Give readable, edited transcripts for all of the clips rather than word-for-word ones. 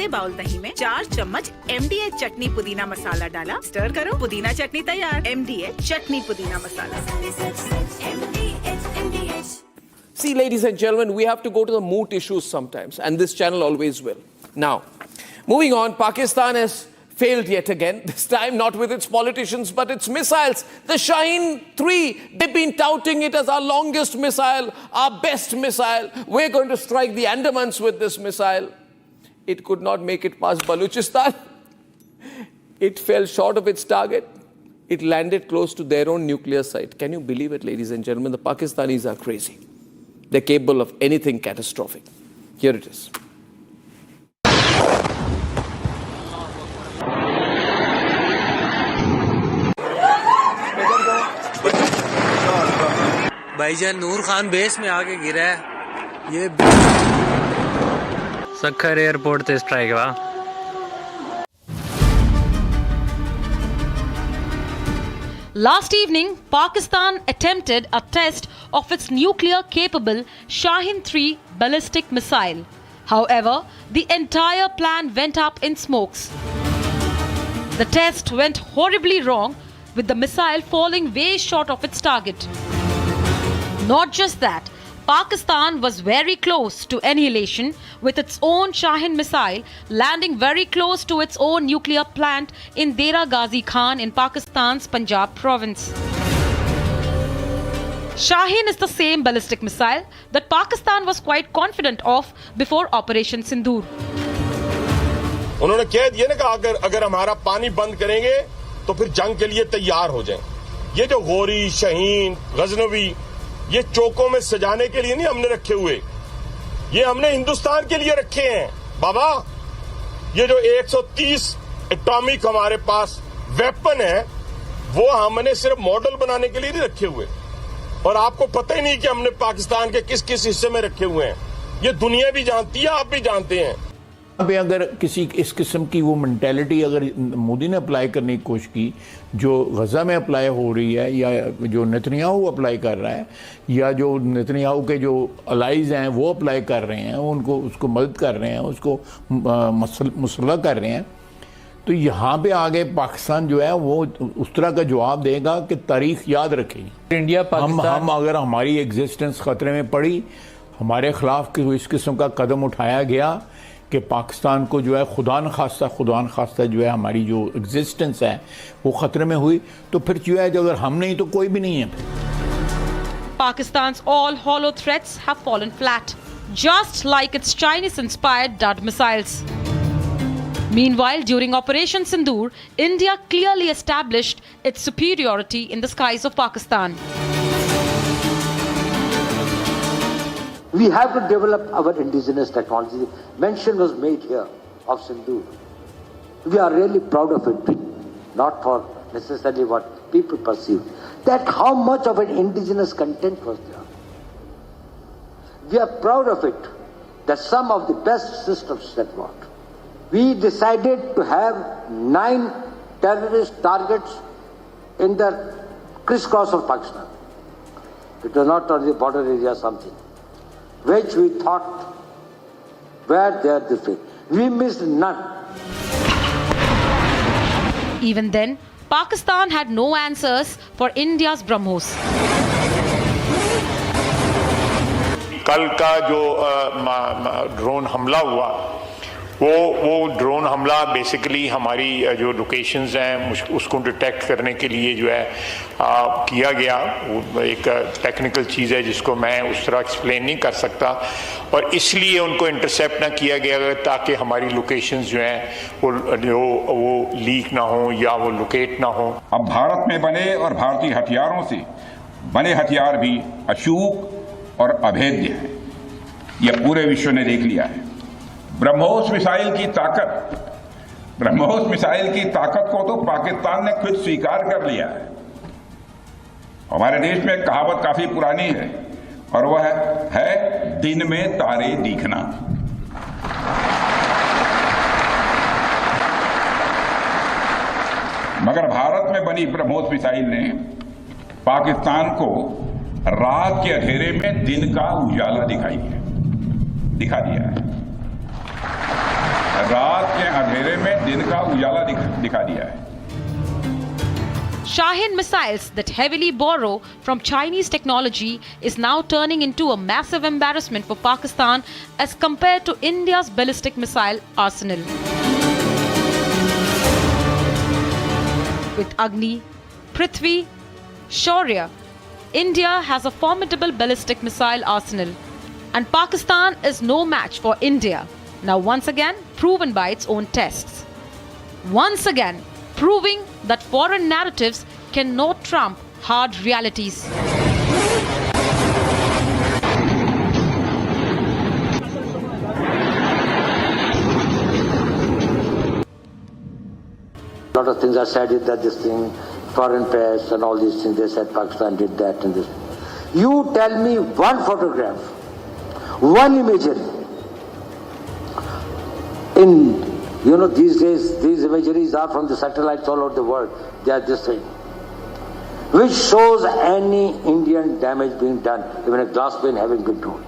आधे बाउल दही में 4 चम्मच MDH चटनी पुदीना मसाला डाला, स्टर करो, पुदीना चटनी तैयार। MDH चटनी पुदीना मसाला। See, ladies and gentlemen, we have to go to the moot issues sometimes, and this channel always will. Now, moving on, Pakistan has failed yet again, this time not with its politicians, but its missiles. The Shaheen 3, they've been touting it as our longest missile, our best missile. We're going to strike the Andamans with this missile. It could not make it past Baluchistan. It fell short of its target. It landed close to their own nuclear site. Can you believe it, ladies and gentlemen? The Pakistanis are crazy. They're capable of anything catastrophic. Here it is. भाईजान नूर Khan base में आके गिरा है ये Sukkur airport से strike हुआ। Last evening, Pakistan attempted a test of its nuclear-capable Shaheen 3 ballistic missile. However, the entire plan went up in smokes. The test went horribly wrong, with the missile falling way short of its target. Not just that, Pakistan was very close to annihilation with its own Shaheen missile landing very close to its own nuclear plant in Dera Ghazi Khan in Pakistan's Punjab province. Shaheen is the same ballistic missile that Pakistan was quite confident of before Operation Sindoor. उन्होंने कह दिया ना कि अगर हमारा पानी बंद करेंगे तो फिर जंग के लिए तैयार हो जाएं। ये जो गोरी, शहीन, गजनवी ये चौकों में सजाने के लिए नहीं हमने रखे हुए, ये हमने हिंदुस्तान के लिए रखे हैं बाबा। ये जो 130 एटॉमिक हमारे पास वेपन है वो हमने सिर्फ मॉडल बनाने के लिए नहीं रखे हुए, और आपको पता ही नहीं कि हमने पाकिस्तान के किस किस हिस्से में रखे हुए हैं। ये दुनिया भी जानती है, आप भी जानते हैं। अभी अगर किसी इस किस्म की वो मेंटेलिटी अगर मोदी ने अप्लाई करने की कोशिश की जो गजा में अप्लाई हो रही है, या जो नेतन्याहू अप्लाई कर रहा है, या जो नेतन्याहू के जो अलाइज हैं वो अप्लाई कर रहे हैं, उनको उसको मदद कर रहे हैं, उसको मुसल्लह कर रहे हैं, तो यहाँ पे आगे पाकिस्तान जो है वो उस तरह का जवाब देगा कि तारीख याद रखेगी। इंडिया पाकिस्तान हम अगर हमारी एग्जिस्टेंस खतरे में पड़ी, हमारे खिलाफ इस किस्म का कदम उठाया गया कि पाकिस्तान को जो है खुदा न खास्ता जो है हमारी जो एग्जिस्टेंस है वो खतरे में हुई, तो फिर जो है अगर हम नहीं तो कोई भी नहीं है। Pakistan's all hollow threats have fallen flat, just like its Chinese-inspired Dud missiles. Meanwhile, during Operation Sindoor, India clearly established its superiority in the skies of Pakistan. We have to develop our indigenous technology. Mention was made here of Sindoor. We are really proud of it, not for necessarily what people perceive. That how much of an indigenous content was there. We are proud of it, that some of the best systems that worked. We decided to have 9 terrorist targets in the crisscross of Pakistan. It was not on the border area something, which we thought were there this way. We missed none. Even then, Pakistan had no answers for India's BrahMos. कल का जो drone हमला हुआ वो drone हमला basically हमारी जो locations हैं उसको डिटेक्ट करने के लिए जो है किया गया। वो एक टेक्निकल चीज़ है जिसको मैं उस तरह एक्सप्लेन नहीं कर सकता, और इसलिए उनको इंटरसेप्ट ना किया गया ताकि हमारी लोकेशंस जो हैं वो लीक ना हो या वो लोकेट ना हो। अब भारत में बने और भारतीय हथियारों से बने हथियार भी अचूक और अभेद्य हैं, यह पूरे विश्व ने देख लिया है। ब्रह्मोस मिसाइल की ताकत को तो पाकिस्तान ने खुद स्वीकार कर लिया है। हमारे देश में एक कहावत काफी पुरानी है और वह है दिन में तारे दिखना। मगर भारत में बनी ब्रह्मोस मिसाइल ने पाकिस्तान को रात के अंधेरे में दिन का उजाला दिखा दिया है। रात के अंधेरे में दिन का उजाला दिखा दिया है। Shaheen missiles that heavily borrow from Chinese technology is now turning into a massive embarrassment for Pakistan as compared to India's ballistic missile arsenal. With Agni, Prithvi, Shaurya, India has a formidable ballistic missile arsenal, and Pakistan is no match for India, now once again proven by its own tests. Once again, proving that foreign narratives cannot trump hard realities. A lot of things are said that this thing, foreign press and all these things, they said Pakistan did that and this. You tell me one photograph, one imagery. These days, these imageries are from the satellites all over the world. They are this thing. Which shows any Indian damage being done, even a glass pane having been torn.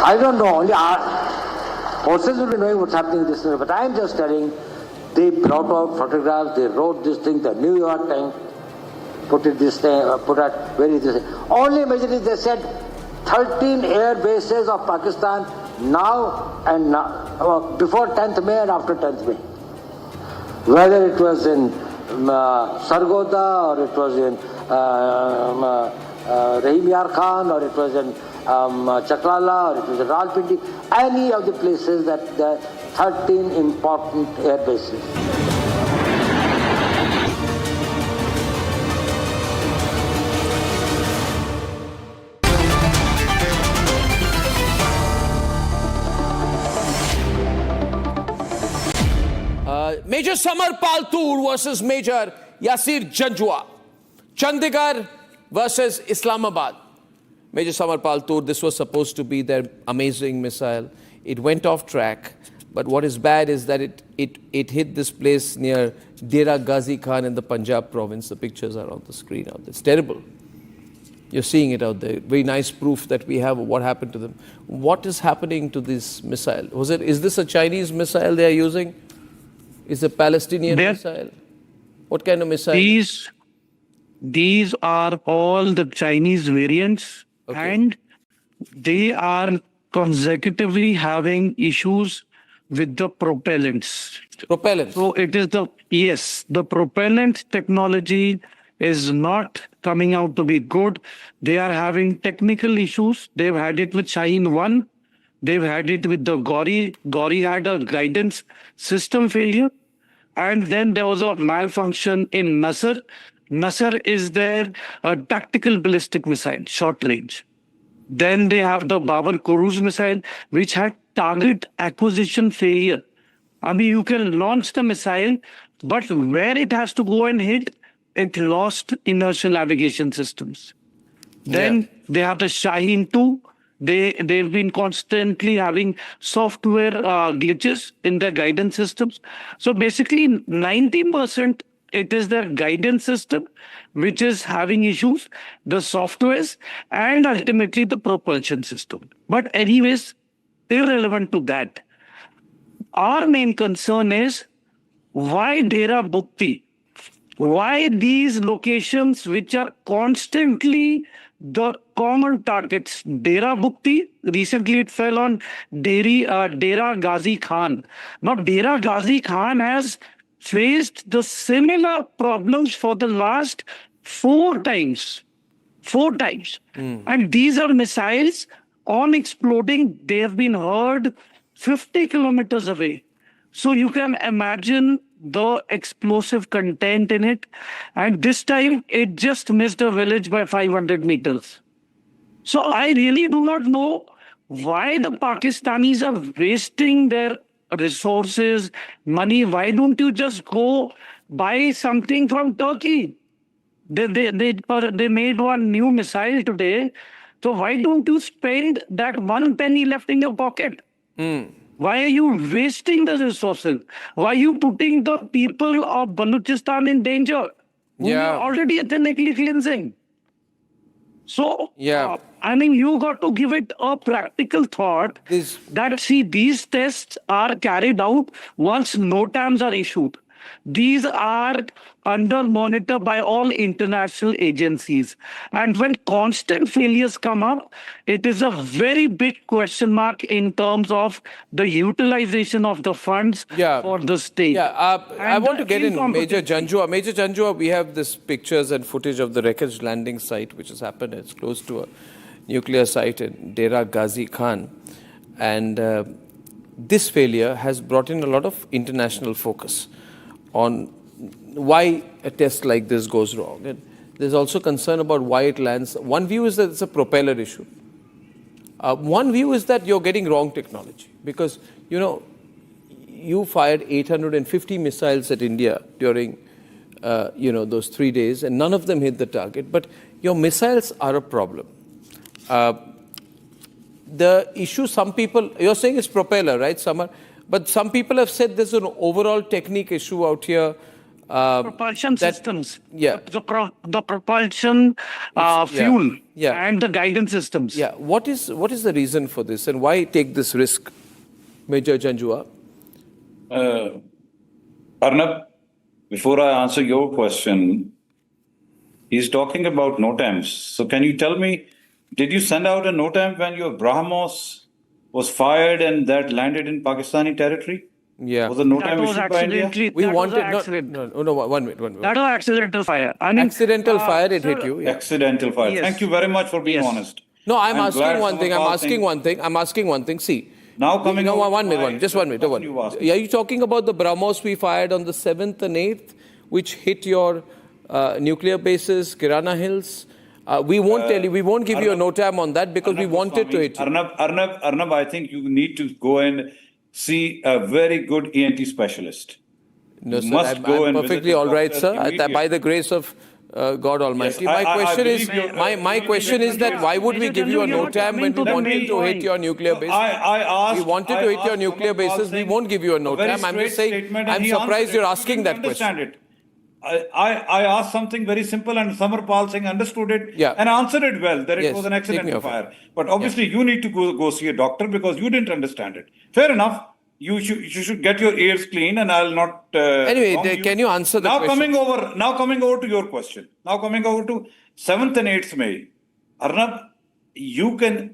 I don't know, only our forces will be knowing what's happening in this thing, but I am just telling, they brought out photographs, they wrote this thing, the New York Times put this thing. Only imagery, they said 13 air bases of Pakistan now and now, before 10th May and after 10th May. Whether it was in Sargoda or it was in Rahim Yar Khan or it was in Chaklala or it was in Rawalpindi, any of the places that there are 13 important air bases. Major Samar Paltur versus Major Yasir Janjua. Chandigarh versus Islamabad. Major Samar Paltur, this was supposed to be their amazing missile. It went off track. But what is bad is that it hit this place near Dera Ghazi Khan in the Punjab province. The pictures are on the screen out there. It's terrible. You're seeing it out there. Very nice proof that we have of what happened to them. What is happening to this missile? Is this a Chinese missile they are using? Is a Palestinian missile? What kind of missile? These are all the Chinese variants, and they are consecutively having issues with the propellants. Propellants? So it is the propellant technology is not coming out to be good. They are having technical issues. They've had it with Shaheen 1. They've had it with the Gauri. Gauri had a guidance system failure. And then there was a malfunction in Nasser. Nasser is their tactical ballistic missile, short range. Then they have the Babar cruise missile, which had target acquisition failure. I mean, you can launch the missile, but where it has to go and hit, it lost inertial navigation systems. Then they have the Shaheen 2. They've been constantly having software glitches in their guidance systems. So basically 90% it is their guidance system which is having issues, the softwares, and ultimately the propulsion system. But anyways, irrelevant to that. Our main concern is why Dera Bukti? Why these locations which are constantly the common targets? Dera Bukti, recently it fell on Dera Ghazi Khan. Now Dera Ghazi Khan has faced the similar problems for the last 4 times. 4 times. And these are missiles on exploding. They have been heard 50 kilometers away. So you can imagine the explosive content in it. And this time, it just missed a village by 500 meters. So I really do not know why the Pakistanis are wasting their resources, money. Why don't you just go buy something from Turkey? They made one new missile today. So why don't you spend that 1 penny left in your pocket? Why are you wasting the resources? Why are you putting the people of Baluchistan in danger? We are already ethnically cleansing. So, Yeah. I mean, you got to give it a practical thought that, see, these tests are carried out once NOTAMs are issued. These are under monitor by all international agencies. And when constant failures come up, it is a very big question mark in terms of the utilization of the funds for the state. Yeah, I want to get in Major incompetency. Janjua. Major Janjua, we have this pictures and footage of the wreckage landing site, which has happened. It's close to a nuclear site in Dera Ghazi Khan. And this failure has brought in a lot of international focus on why a test like this goes wrong. And there's also concern about why it lands. One view is that it's a propeller issue. One view is that you're getting wrong technology because, you know, you fired 850 missiles at India during, those 3 days, and none of them hit the target. But your missiles are a problem. The issue, some people, you're saying it's propeller, right, Samar? But some people have said there's an overall technique issue out here. Propulsion systems. Yeah. The propulsion fuel and the guidance systems. Yeah. What is the reason for this and why take this risk, Major Janjua? Arnab, before I answer your question, he's talking about NOTAMs. So can you tell me, did you send out a NOTAM when your BrahMos was fired and that landed in Pakistani territory? Yeah. Was a NOTAM issued by India? We wanted no, 1 minute. That was accidental fire. I mean, accidental fire, it hit you. Yeah. Accidental fire. Yes. Thank you very much for being honest. No, I'm asking glad one thing. Samapal I'm asking one thing. See. Now coming no, over one to minute. Just 1 minute. question you asked. Are you talking about the BrahMos we fired on the 7th and 8th, which hit your nuclear bases, Kirana Hills? We won't tell you. We won't give you a NOTAM on that because we wanted to hit you. Arnab, I think you need to go and see a very good ENT specialist. No, sir, must go I'm and perfectly visit the all right, doctor sir. immediately. By the grace of God Almighty. Yes, My question is that why would we give you a NOTAM when we wanted to hit your nuclear bases? We wanted to hit your nuclear bases. We won't give you a NOTAM. I'm just saying, I'm surprised you're asking that question. I asked something very simple and Samarpal Singh understood it and answered it well, that it was an accidental fire. But obviously you need to go see a doctor because you didn't understand it. Fair enough. You should get your ears clean and I'll not... anyway, can you answer the question? Now coming over to your question. Now coming over to 7th and 8th May. Arnab, you can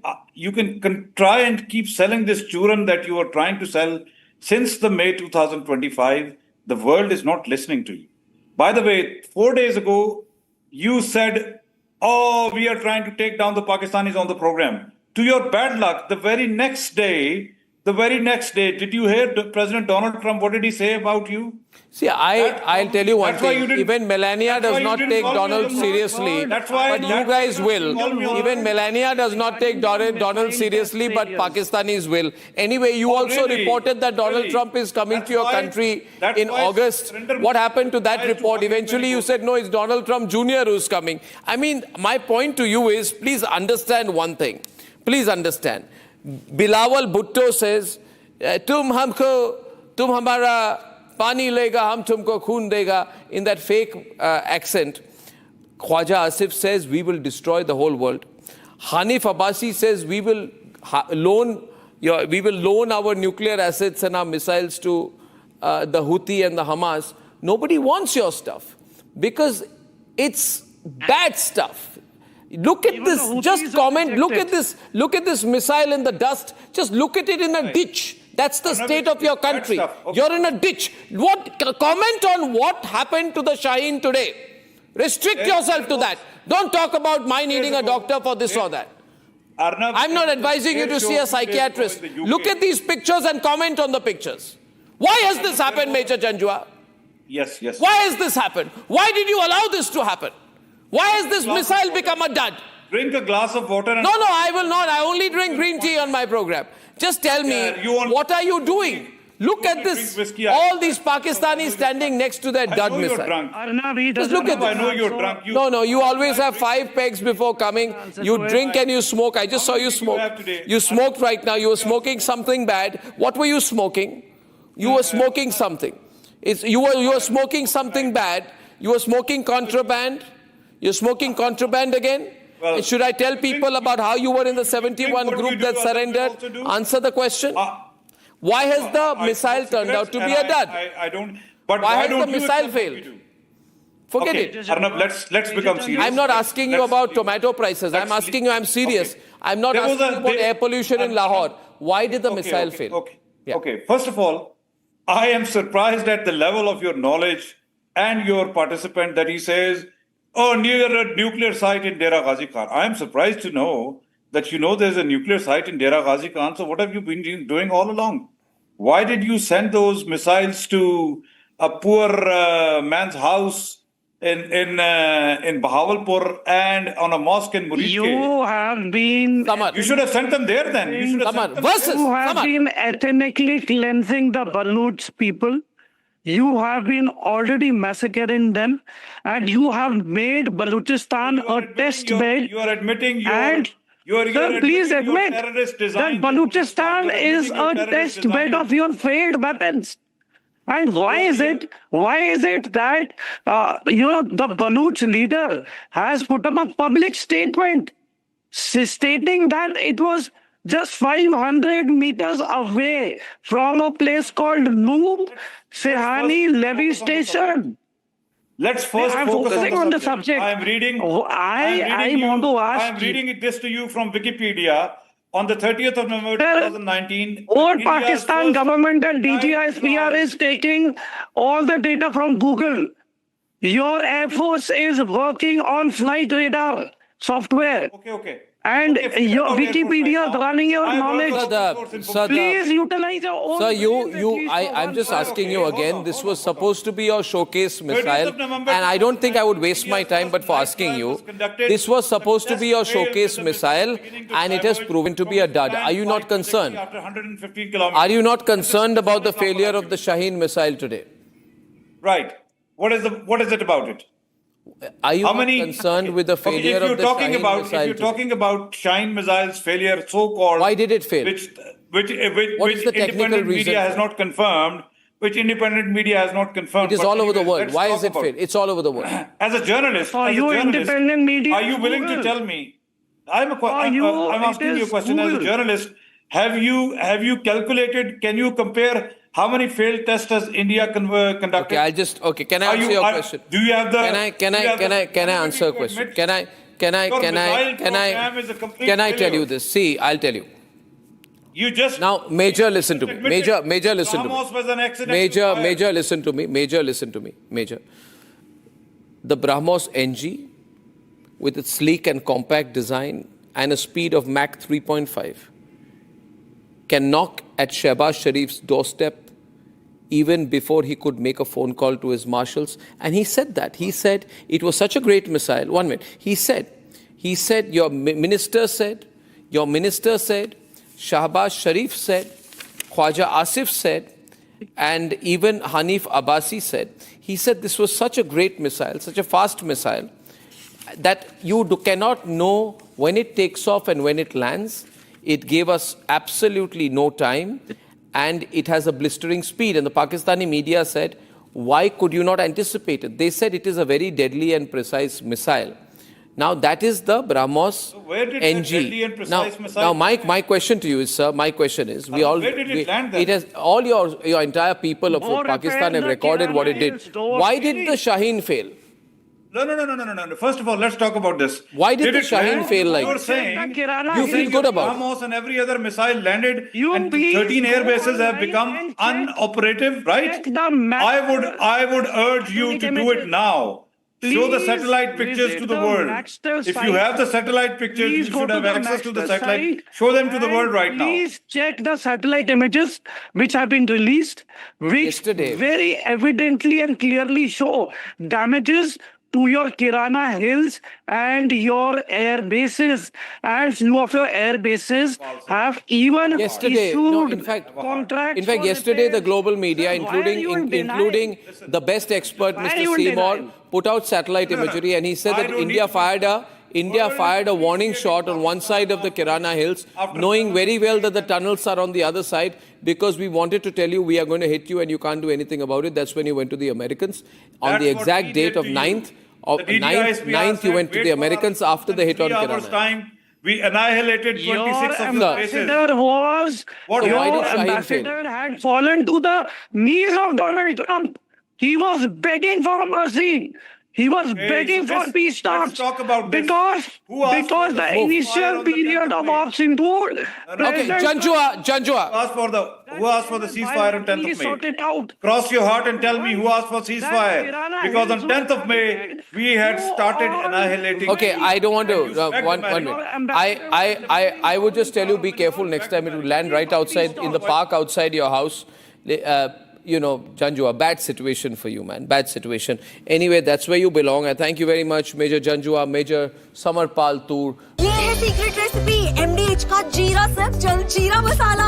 try and keep selling this churn that you are trying to sell since the May 2025. The world is not listening to you. By the way, 4 days ago, you said, we are trying to take down the Pakistanis on the program. To your bad luck, the very next day, did you hear President Donald Trump? What did he say about you? See, I'll tell you one thing. Even Melania does not take Donald seriously, but you guys will. Even Melania does not take Donald seriously, but Pakistanis will. Anyway, you also reported that Donald Trump is coming to your country in August. What happened to that report? Eventually, you said, no, it's Donald Trump Jr. who's coming. I mean, my point to you is, please understand one thing. Please understand. Bilawal Bhutto says, tum hamara pani lega, hum tumko khoon dega, in that fake accent. Khwaja Asif says, we will destroy the whole world. Hanif Abbasi says, we will loan our nuclear assets and our missiles to the Houthi and the Hamas. Nobody wants your stuff because it's bad stuff. Look at this, just comment, look at this missile in the dust, just look at it in a ditch. That's the state of your country. You're in a ditch. Comment on what happened to the Shaheen today. Restrict yourself to that. Don't talk about my needing a doctor for this or that. I'm not advising you to see a psychiatrist. Look at these pictures and comment on the pictures. Why has this happened, Major Janjua? Yes. Why has this happened? Why did you allow this to happen? Why has this missile become a dud? Drink a glass of water. No, I will not. I only drink green tea on my program. Just tell me, what are you doing? Look at this. All these Pakistanis standing next to that dud missile. Just look at this. I know you're drunk. No, you always have 5 pegs before coming. You drink and you smoke. I just saw you smoke. You smoked right now. You were smoking something bad. What were you smoking? You were smoking something. You were smoking something bad. You were smoking contraband. You're smoking contraband again? Well, Should I tell people about how you were in the 71 what we group do that others will surrendered? also do? Answer the question. Why has the missile turned out to be a dud? I don't. But Why has don't the you missile accept what we failed? do? Forget Okay, it. Arnab, let's become serious. I'm not asking you about tomato prices. I'm asking you, I'm serious. Okay. I'm not There was asking you about air pollution in Arnab- Lahore. Why did the missile okay, fail? Okay. Yeah. Okay. First of all, I am surprised at the level of your knowledge and your participant that he says, "Oh, near a nuclear site in Dera Ghazi Khan." I am surprised to know that you know there's a nuclear site in Dera Ghazi Khan. So what have you been doing all along? Why did you send those missiles to a poor man's house in Bahawalpur and on a mosque in Murid? You have been You should have sent them there then. You should have sent them Versus. You have been ethnically cleansing the Baloch people. You have been already massacring them, and you have made Baluchistan a test bed. You are admitting your And sir, please admit that Baluchistan is a test bed of your failed weapons. And why is it that the Baloch leader has put up a public statement stating that it was just 500 meters away from a place called Noob Sehani Levies Station? Let's first I'm focus focusing on the subject. I am reading. I want to ask I am reading this to you from Wikipedia on the 30th of November Sir, 2019. What India's Pakistan first government and night DGISPR is taking all the data from Google. Your Air Force is working on flight radar software. Okay. And Okay, forget your about Air Force Wikipedia right is now. running your I work knowledge. for Air Force Information. Please utilize your own. Sir, brains at least for I'm one just second. asking you again. This was supposed to be your showcase 30th missile, of November and I don't think I would waste my time, but for India's asking first you, night trial was conducted. this was supposed to be your Test failed showcase with the missile, beginning to and it has diverge proven to from be a dud. Pakistan Are you not flight concerned? After 115 kilometers. Are you not concerned about the failure of the Shaheen missile today? Right. What is it about it? Are you How not many concerned with the failure of the Shaheen missile If you're today? talking about Shaheen missile's failure, so-called, Why did it fail? which What is the technical independent reason media for has it? not confirmed, It is But all over the anyways, world. let's Why talk is it about failed? It's all over the world. As a journalist, For you independent media, are you willing to Google. tell me? I'm you, asking it you a is question as a Google. journalist. Have you calculated? Can you compare how many failed tests has India conducted? Okay, can I answer your question? Do you have the? Can I answer a question? Can I tell you this? See, I'll tell you. You just Now, Major, listen to me. Major, listen to me. Ramos was an accident. Major, listen to me. Major. The BrahMos NG, with its sleek and compact design and a speed of Mach 3.5, can knock at Shehbaz Sharif's doorstep even before he could make a phone call to his marshals. And he said that. He said it was such a great missile. 1 minute. He said, your minister said, Shahbaz Sharif said, Khwaja Asif said, and even Hanif Abbasi said. He said this was such a great missile, such a fast missile, that you cannot know when it takes off and when it lands. It gave us absolutely no time, and it has a blistering speed. And the Pakistani media said, why could you not anticipate it? They said it is a very deadly and precise missile. Now, that is the BrahMos where did NG. that deadly and precise missile Now, my question to you is, sir, my question is, where did it land then? it has, all your entire people of More Pakistan have repair the recorded what it did. Kirana Hills, Why did the Shaheen fail? No. First of all, let's talk about this. Why did the it Shaheen land? fail like You're this? saying You feel good about it? BrahMos and every other missile landed, You and please 13 air go bases have online become and check- unoperative, right? check the map. I would urge you to do it now. Show the Please satellite pictures visit to the the world. Maxter If you site. have the satellite pictures, Please you go should to have the access to the Maxter satellite. site Show them to the and world right now. Please check the satellite images which have been released, which Yesterday. very evidently and clearly show damages to your Kirana Hills and your air bases. And few of your air bases have even Yesterday, issued in fact, contracts for yesterday the repairs. global media, Sir, why are you in denial? including the best expert, Why are Mr. you in Seymour, denial? put out satellite imagery, and he said I that don't India need- fired a warning shot on one side of the Kirana Hills, knowing very well that the tunnels are on the other side, because we wanted to tell you we are going to hit you and you can't do anything about it. That's when you went to the Americans on That's the what exact we date did of to you. 9th 9th, you went to the Americans after the hit on Kirana. Time, we annihilated 26 of the places. Ambassador was, What your why did Shaheen ambassador had fallen to the knees of Donald Trump. He was begging for mercy. He was begging for peace talks. Let's talk about this. Because for the ceasefire on initial the period 10th of May? Ops Sindoor. Okay, Janjua. Who asked for the ceasefire on 10th Please of May? sort it out. Cross your heart and tell me who asked for ceasefire. Because on 10th of May, we had started annihilating. Okay, I don't want to. Respect One America. minute. I would just tell you, be careful next time. It will land right outside in the park outside your house. You know, Janjua, bad situation for you, man. Bad situation. Anyway, that's where you belong. I thank you very much, Major Janjua, Major Samarpal Toor. ये है secret recipe MDH का जीरा सिर्फ जल जीरा मसाला